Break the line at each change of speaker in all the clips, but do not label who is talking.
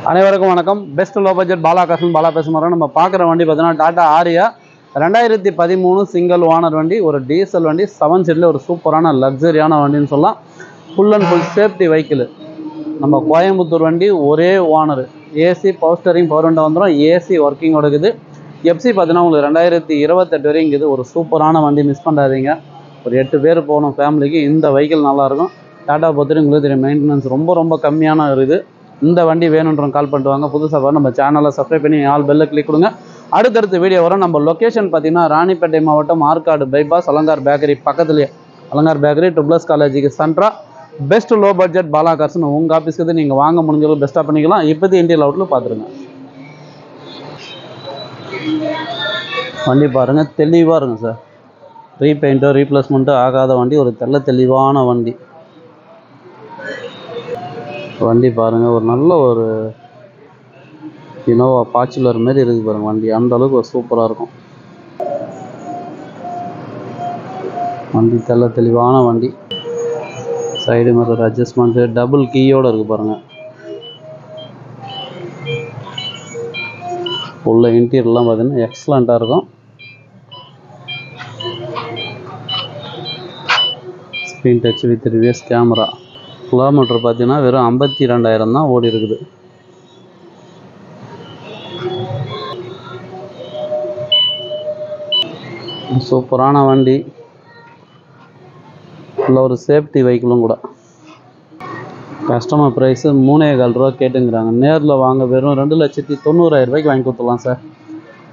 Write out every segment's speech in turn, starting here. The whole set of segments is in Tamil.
அனைவருக்கும் வணக்கம். பெஸ்ட் லோ பட்ஜெட் பாலாகாசன் பாலா பேசுகிறோம். நம்ம பார்க்குற வண்டி பார்த்தீங்கன்னா டாடா ஆரியா 2013 சிங்கிள் ஓனர் வண்டி, ஒரு டீசல் வண்டி, 7 சீட்டில் ஒரு சூப்பரான லக்ஸரியான வண்டின்னு சொல்லலாம். Full and full safety vehicle. நம்ம கோயம்புத்தூர் வண்டி, ஒரே owner, AC power steering power window வந்துடும், ஏசி ஒர்க்கிங்கோட இருக்குது. எஃப்சி பார்த்தீங்கன்னா உங்களுக்கு 2028 வரையும் இருக்குது. ஒரு சூப்பரான வண்டி, மிஸ் பண்ணாதீங்க. ஒரு 8 பேர் போகணும் ஃபேமிலிக்கு. இந்த வெஹிக்கிள் நல்லாயிருக்கும். டாடா பொறுத்தவரைக்கும் உங்களுக்கு தெரியும், மெயின்டெனன்ஸ் ரொம்ப கம்மியான இருக்குது. இந்த வண்டி வேணுன்றவங்க கால் பண்ணிட்டு வாங்க. புதுசாக வர நம்ம சேனலை சப்ஸ்கிரைப் பண்ணி ஆல் பெல்ல கிளிக் கொடுங்க. அடுத்தடுத்த வீடியோ வரும். நம்ம லொக்கேஷன் பார்த்தீங்கன்னா ராணிப்பேட்டை மாவட்டம், ஆற்காடு பைபாஸ், அலங்கார் பேக்கரி பக்கத்துலேயே. அலங்கார் பேக்கரி ட்ரிபிள்எஸ் காலேஜுக்கு சென்ட்ரா பெஸ்ட் லோ பட்ஜெட் பாலாகாசன். உங்கள் ஆஃபீஸ்க்கு நீங்கள் வாங்க முடிஞ்சளவு பெஸ்ட்டாக பண்ணிக்கலாம். இப்போது இந்தியன் அவுட்டில் பார்த்துருங்க. வண்டி பாருங்கள், தெளிவாக இருக்கும் சார். ரீபெயிண்ட்டோ ரீப்ளேஸ்மெண்ட்டோ ஆகாத வண்டி, ஒரு தெளிவான வண்டி. வண்டி பாருங்கள், ஒரு நல்ல ஒரு இனோவா பாச்சுலர் மாரி இருக்குது பாருங்கள் வண்டி. அந்த அளவுக்கு ஒரு சூப்பராக இருக்கும் வண்டி. தெளிவான வண்டி. சைடு மிரர் அட்ஜஸ்ட்மெண்ட்டு, டபுள் கீயோடு இருக்குது பாருங்கள். உள்ள இன்டீரியர்லாம் பார்த்தீங்கன்னா எக்ஸலண்ட்டாக இருக்கும். Screen touch with reverse camera. Kilometre பார்த்தீங்கன்னா வெறும் 52,000 தான் ஓடி இருக்குது. சூப்பரான வண்டி. இல்லை ஒரு சேஃப்டி வெஹிக்கிளும் கூட. கஸ்டமர் ப்ரைஸு 3,400 ரூபா கேட்டுங்கிறாங்க. நேரில் வாங்க வெறும் 2,90,000 வாங்கி கொடுத்துடலாம் சார்.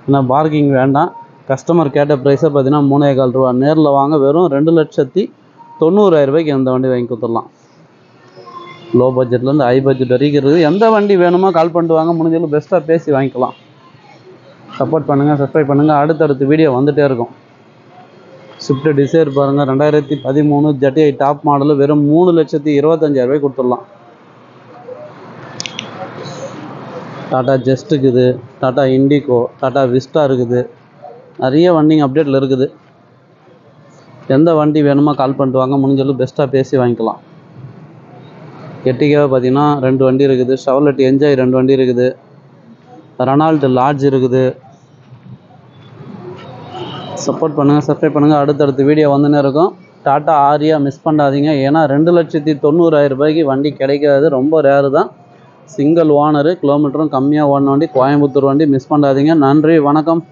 ஏன்னா பார்க்கிங் வேண்டாம். கஸ்டமர் கேட்ட ப்ரைஸை பார்த்தீங்கன்னா 3,400 ரூபா. நேரில் வாங்க வெறும் 2,90,000 இந்த வண்டி வாங்கி கொடுத்துடலாம். லோ பட்ஜெட்லேருந்து ஹை பட்ஜெட் வரைக்கும் இருக்குது. எந்த வண்டி வேணுமோ கால் பண்ணிட்டு வாங்க. முடிஞ்சளவு பெஸ்ட்டாக பேசி வாங்கிக்கலாம். சப்போர்ட் பண்ணுங்கள், சப்ஸ்கிரைப் பண்ணுங்கள். அடுத்தடுத்து வீடியோ வந்துகிட்டே இருக்கும். ஸ்விஃப்ட் டிசைர் பாருங்கள், 2013 ஜெட்டிஐ டாப் மாடலு, வெறும் 3,25,000 கொடுத்துடலாம். டாடா ஜெஸ்ட் இருக்குது, டாடா இண்டிகோ, டாடா விஸ்டா இருக்குது. நிறைய வண்டிங்க அப்டேட்டில் இருக்குது. எந்த வண்டி வேணுமோ கால் பண்ணிட்டு வாங்க. முடிஞ்சளவு பெஸ்ட்டாக பேசி வாங்கிக்கலாம். எட்டிக்காக பார்த்தீங்கன்னா 2 வண்டி இருக்குது. ஷெவர்லெட் என்ஜாய் 2 வண்டி இருக்குது. ரெனால்ட் லாட்ஜ் இருக்குது. சப்போர்ட் பண்ணுங்கள், சப்ஸ்கிரைப் பண்ணுங்கள். அடுத்தடுத்து வீடியோ வந்துன்னே இருக்கும். டாடா ஆரியா மிஸ் பண்ணாதீங்க. ஏன்னா 2,90,000 வண்டி கிடைக்காது. ரொம்ப ரேரு தான். சிங்கிள் ஓனரு, கிலோமீட்டரும் கம்மியாக ஓடின வண்டி, கோயம்புத்தூர் வண்டி. மிஸ் பண்ணாதீங்க. நன்றி, வணக்கம்.